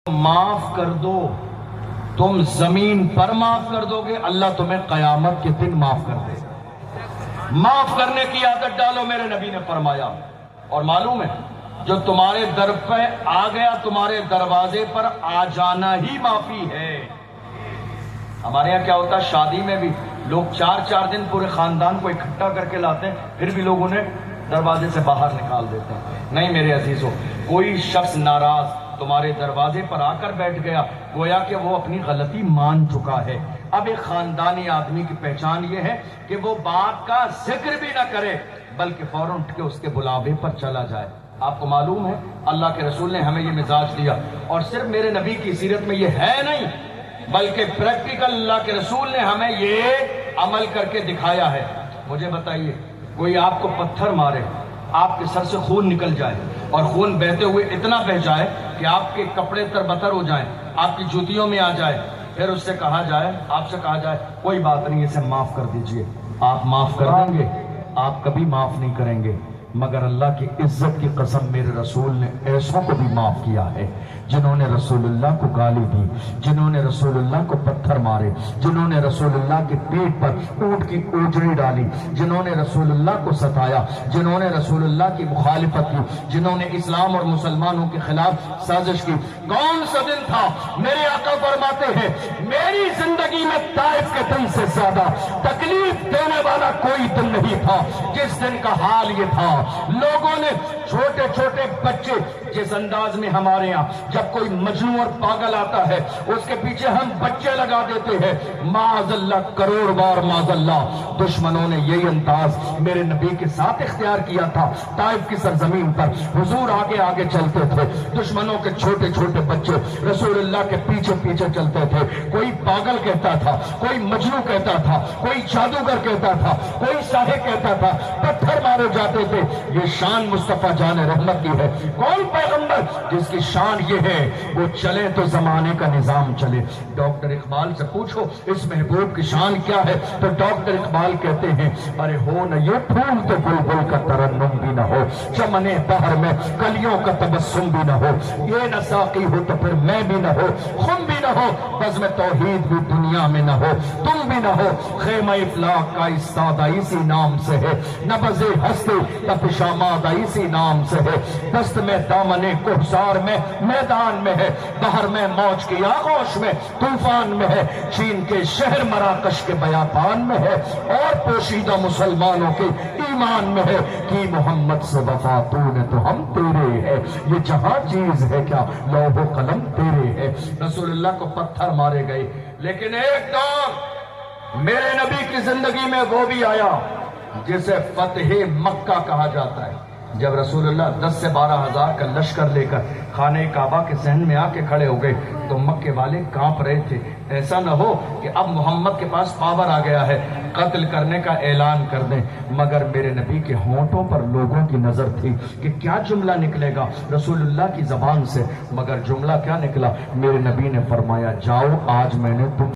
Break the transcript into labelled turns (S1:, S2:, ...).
S1: معاف کر دو، تم زمین پر معاف کر دو گے، اللہ تمہیں قیامت کے دن معاف کر دے گا۔ معاف کرنے کی عادت ڈالو، میرے نبی نے فرمایا۔ اور معلوم ہے جو تمہارے در پہ آ گیا، تمہارے دروازے پر آ جانا ہی معافی ہے۔ ہمارے یہاں کیا ہوتا ہے، شادی میں بھی لوگ 4 دن پورے خاندان کو اکٹھا کر کے لاتے ہیں، پھر بھی لوگ انہیں دروازے سے باہر نکال دیتے ہیں۔ نہیں میرے عزیزوں، کوئی شخص ناراض تمہارے دروازے پر آ کر بیٹھ گیا، گویا کہ وہ اپنی غلطی مان چکا ہے۔ اب ایک خاندانی آدمی کی پہچان یہ ہے کہ وہ بات کا ذکر بھی نہ کرے، بلکہ فوراً اٹھ کے اس کے بلاوے پر چلا جائے۔ آپ کو معلوم ہے اللہ کے رسول نے ہمیں یہ مزاج دیا، اور صرف میرے نبی کی سیرت میں یہ ہے نہیں، بلکہ پریکٹیکل اللہ کے رسول نے ہمیں یہ عمل کر کے دکھایا ہے۔ مجھے بتائیے، کوئی آپ کو پتھر مارے، آپ کے سر سے خون نکل جائے، اور خون بہتے ہوئے اتنا بہ جائے کہ آپ کے کپڑے تربتر ہو جائیں، آپ کی جوتیوں میں آ جائے، پھر اس سے کہا جائے، آپ سے کہا جائے کوئی بات نہیں، اسے معاف کر دیجئے، آپ معاف کر دیں گے؟ آپ کبھی معاف نہیں کریں گے۔ مگر اللہ کی عزت کی قسم، میرے رسول نے ایسوں کو بھی معاف کیا ہے جنہوں نے رسول اللہ کو گالی دی، جنہوں نے رسول اللہ کو پتھر مارے، جنہوں نے رسول اللہ کے پیٹ پر اونٹ کی اوجڑی ڈالی، جنہوں نے رسول اللہ کو ستایا، جنہوں نے رسول اللہ کی مخالفت کی، جنہوں نے اسلام اور مسلمانوں کے خلاف سازش کی۔ کون سا دن تھا؟ میرے آقا فرماتے ہیں میری زندگی میں طائف کے دن سے زیادہ تکلیف دینے والا کوئی دن نہیں تھا۔ جس دن کا حال یہ تھا، لوگوں نے چھوٹے چھوٹے بچے، جس انداز میں ہمارے یہاں جب کوئی مجنون اور پاگل آتا ہے اس کے پیچھے ہم بچے لگا دیتے ہیں، معاذ اللہ، کروڑ بار معاذ اللہ، دشمنوں نے یہی انداز میرے نبی کے ساتھ اختیار کیا تھا۔ طائف کی سرزمین پر حضور آگے آگے چلتے تھے، دشمنوں کے چھوٹے چھوٹے بچے رسول اللہ کے پیچھے پیچھے چلتے تھے۔ کوئی پاگل کہتا تھا، کوئی مجنون کہتا تھا، کوئی جادوگر کہتا تھا، کوئی ساحر کہتا تھا، پتھر مارے جاتے تھے۔ یہ شان مصطفیٰ جان رحمت کی ہے۔ کون پیغمبر جس کی شان یہ ہے وہ چلے تو زمانے کا نظام چلے؟ ڈاکٹر اقبال سے پوچھو اس محبوب کی شان کیا ہے، تو ڈاکٹر اقبال کہتے ہیں ارے ہو نہ یہ پھول تو بلبل کا ترنم بھی نہ ہو، چمنے بہر میں کلیوں کا تبسم بھی نہ ہو، یہ نہ ساقی ہو تو پھر میں بھی نہ ہو، خم بھی نہ ہو، بزم توحید بھی دنیا میں نہ ہو، تم بھی نہ ہو، خیمہ افلاق کا استادہ اسی نام سے ہے، نبض ہستی تپشاماد اسی نام سے ہے، دست میں دامن کوہسار میں میدان میں ہے، بحر میں موج کی آغوش میں طوفان میں ہے، چین کے شہر مراکش کے بیابان میں ہے، اور پوشیدہ مسلمانوں کے ایمان میں ہے کہ محمد سے وفا تو نے تو ہم تیرے ہے، یہ جہاں چیز ہے کیا لوح و قلم تیرے ہے۔ رسول اللہ کو پتھر مارے گئے، لیکن ایک دور میرے نبی کی زندگی میں وہ بھی آیا جسے فتح مکہ کہا جاتا ہے۔ جب رسول اللہ 10 سے 12 ہزار کا لشکر لے کر خانہ کعبہ کے صحن میں آ کے کھڑے ہو گئے تو مکے والے کانپ رہے تھے، ایسا نہ ہو کہ اب محمد کے پاس پاور آ گیا ہے، قتل کرنے کا اعلان کر دیں۔ مگر میرے نبی کے ہونٹوں پر لوگوں کی نظر تھی کہ کیا جملہ نکلے گا رسول اللہ کی زبان سے، مگر جملہ کیا نکلا؟ میرے نبی نے فرمایا جاؤ، آج میں نے تم